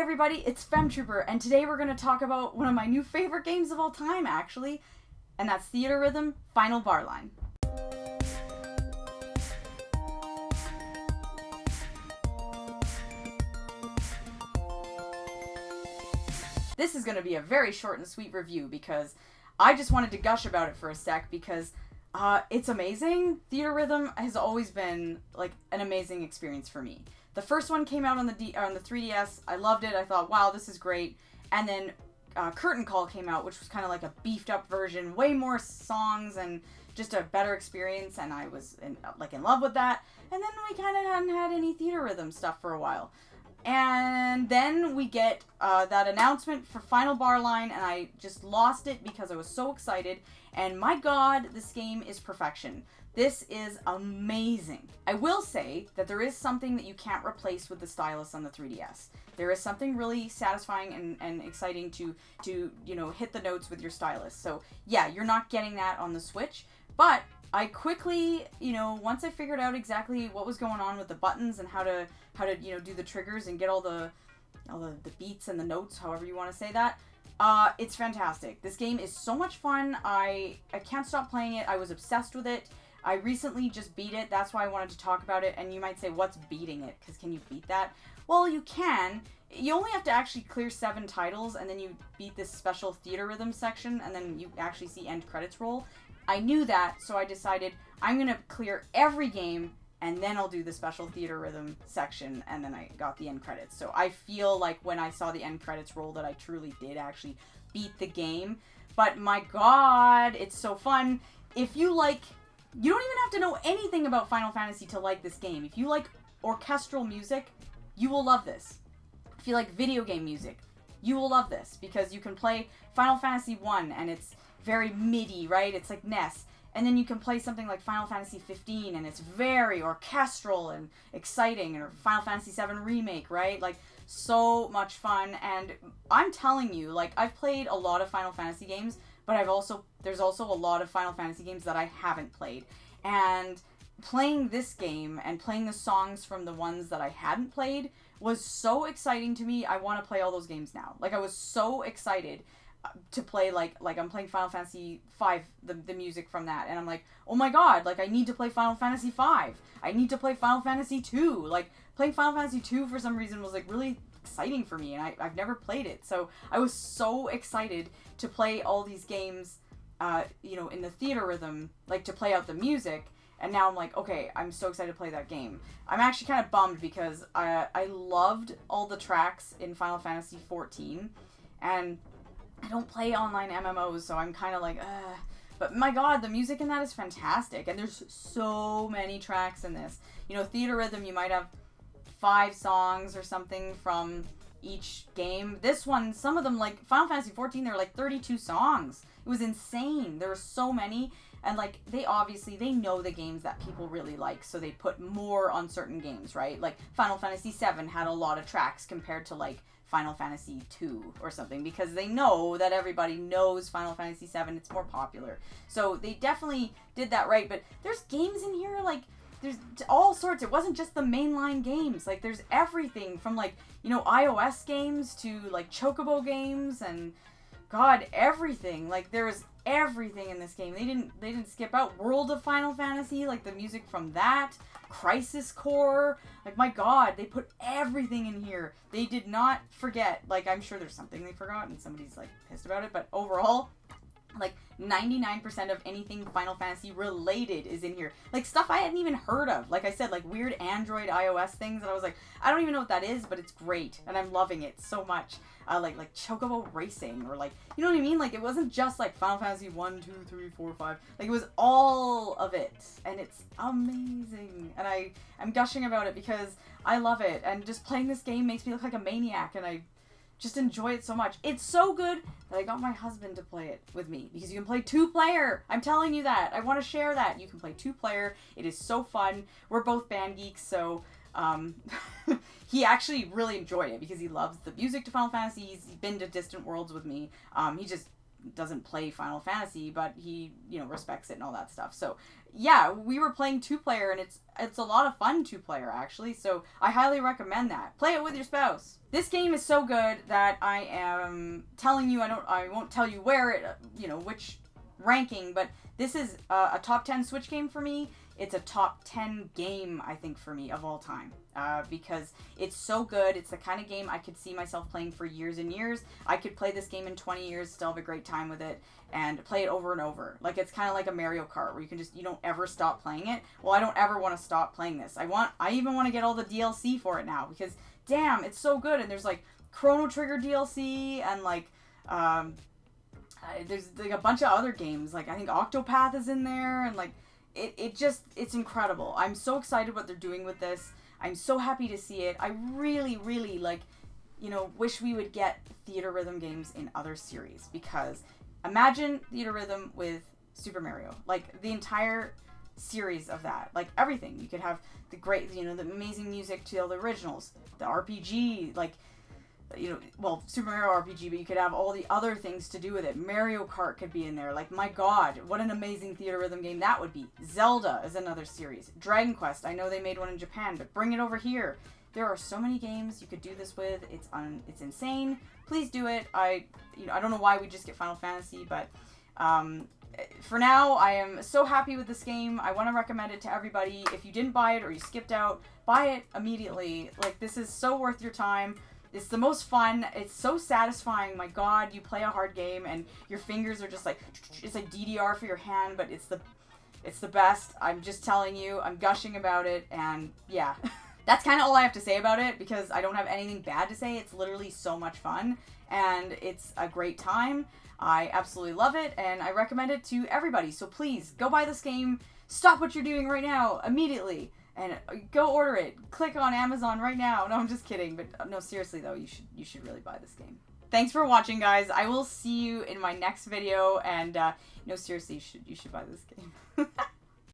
everybody, it's Femtrooper, and today we're going to talk about one of my new favorite games of all time, actually, and that's Theatrhythm Final Barline. This is going to be a very short and sweet review because I just wanted to gush about it for a sec because it's amazing. Theatrhythm has always been like an amazing experience for me. The first one came out on the 3DS. I loved it. I thought, wow, this is great. And then Curtain Call came out, which was kind of like a beefed up version, way more songs and just a better experience. And I was in love with that. And then we kind of hadn't had any Theatrhythm stuff for a while. And then we get that announcement for Final Barline, and I just lost it because I was so excited. And my God, this game is perfection. This is amazing. I will say that there is something that you can't replace with the stylus on the 3DS. There is something really satisfying and exciting to hit the notes with your stylus. So yeah, you're not getting that on the Switch, but I quickly, once I figured out exactly what was going on with the buttons and how to do the triggers and get all the beats and the notes, however you want to say that, it's fantastic. This game is so much fun. I can't stop playing it. I was obsessed with it. I recently just beat it. That's why I wanted to talk about it. And you might say, what's beating it? Because can you beat that? Well, you can. You only have to actually clear 7 titles, and then you beat this special Theatrhythm section, and then you actually see end credits roll. I knew that, so I decided I'm going to clear every game, and then I'll do the special Theatrhythm section, and then I got the end credits. So I feel like when I saw the end credits roll that I truly did actually beat the game. But my God, it's so fun. If you like... You don't even have to know anything about Final Fantasy to like this game. If you like orchestral music, you will love this. If you like video game music, you will love this because you can play Final Fantasy 1 and it's very MIDI, right? It's like NES. And then you can play something like Final Fantasy 15 and it's very orchestral and exciting, or Final Fantasy 7 Remake, right? Like, so much fun. And I'm telling you, like, I've played a lot of Final Fantasy games, but there's also a lot of Final Fantasy games that I haven't played. And playing this game and playing the songs from the ones that I hadn't played was so exciting to me. I want to play all those games now. Like, I was so excited to play, like I'm playing Final Fantasy V, the music from that, and I'm like, oh my God, like, I need to play Final Fantasy V. I need to play Final Fantasy II. Like, playing Final Fantasy II for some reason was, like, really exciting for me, and I've never played it, so I was so excited to play all these games, in the Theatrhythm, like, to play out the music. And now I'm like, okay, I'm so excited to play that game. I'm actually kind of bummed because I loved all the tracks in Final Fantasy XIV, and I don't play online MMOs, so I'm kind of like, ugh. But my God, the music in that is fantastic, and there's so many tracks in this. Theatrhythm, you might have 5 songs or something from each game. This one, some of them, like Final Fantasy XIV, there were like 32 songs. It was insane. There were so many. And, like, they know the games that people really like, so they put more on certain games, right? Like, Final Fantasy VII had a lot of tracks compared to, like, Final Fantasy II or something, because they know that everybody knows Final Fantasy VII. It's more popular. So they definitely did that right. But there's games in here, like, there's all sorts. It wasn't just the mainline games. Like, there's everything from, like, iOS games to, like, Chocobo games and, God, everything. Like, there's everything in this game. They didn't skip out World of Final Fantasy, like the music from that, Crisis Core. Like, my God, they put everything in here. They did not forget. Like, I'm sure there's something they forgot and somebody's, like, pissed about it, but overall, like, 99% of anything Final Fantasy related is in here. Like, stuff I hadn't even heard of. Like I said, like, weird Android, iOS things that I was like, I don't even know what that is, but it's great. And I'm loving it so much. Like Chocobo Racing, or, like, you know what I mean? Like, it wasn't just, like, Final Fantasy 1, 2, 3, 4, 5. Like, it was all of it. And it's amazing. And I'm gushing about it because I love it. And just playing this game makes me look like a maniac, and I just enjoy it so much. It's so good that I got my husband to play it with me, because you can play 2-player. I'm telling you that. I want to share that. You can play 2-player. It is so fun. We're both band geeks, so he actually really enjoyed it because he loves the music to Final Fantasy. He's been to Distant Worlds with me. He just doesn't play Final Fantasy, but he, you know, respects it and all that stuff. So yeah, we were playing 2-player, and it's a lot of fun 2-player actually. So I highly recommend that. Play it with your spouse. This game is so good that I am telling you, I won't tell you where it, you know, which ranking, but this is a top 10 Switch game for me. It's a top 10 game, I think, for me of all time, because it's so good. It's the kind of game I could see myself playing for years and years. I could play this game in 20 years, still have a great time with it, and play it over and over. Like, it's kind of like a Mario Kart, where you don't ever stop playing it. Well, I don't ever want to stop playing this. I even want to get all the DLC for it now, because, damn, it's so good. And there's, like, Chrono Trigger DLC, and, like, there's, like, a bunch of other games. Like, I think Octopath is in there, and, like, it's incredible. I'm so excited what they're doing with this. I'm so happy to see it. I really, really, like, you know, wish we would get Theater Rhythm games in other series, because imagine Theater Rhythm with Super Mario. Like, the entire series of that. Like, everything. You could have the great, you know, the amazing music to all the originals, the RPG, like, you know, well, Super Mario RPG, but you could have all the other things to do with it. Mario Kart could be in there. Like, my god, what an amazing Theater Rhythm game that would be. Zelda is another series. Dragon Quest, I know they made one in Japan, but bring it over here. There are so many games you could do this with. It's insane. Please do it. I don't know why we just get Final Fantasy, but for now, I am so happy with this game. I want to recommend it to everybody. If you didn't buy it or you skipped out, buy it immediately. Like, this is so worth your time. It's the most fun. It's so satisfying. My god, you play a hard game and your fingers are just like, it's like DDR for your hand, but it's the best. I'm just telling you. I'm gushing about it, and yeah. That's kind of all I have to say about it, because I don't have anything bad to say. It's literally so much fun, and it's a great time. I absolutely love it, and I recommend it to everybody. So please, go buy this game. Stop what you're doing right now, immediately. And go order it. Click on Amazon right now. No, I'm just kidding. But no, seriously though, you should really buy this game. Thanks for watching, guys. I will see you in my next video. And no, seriously, you should buy this game.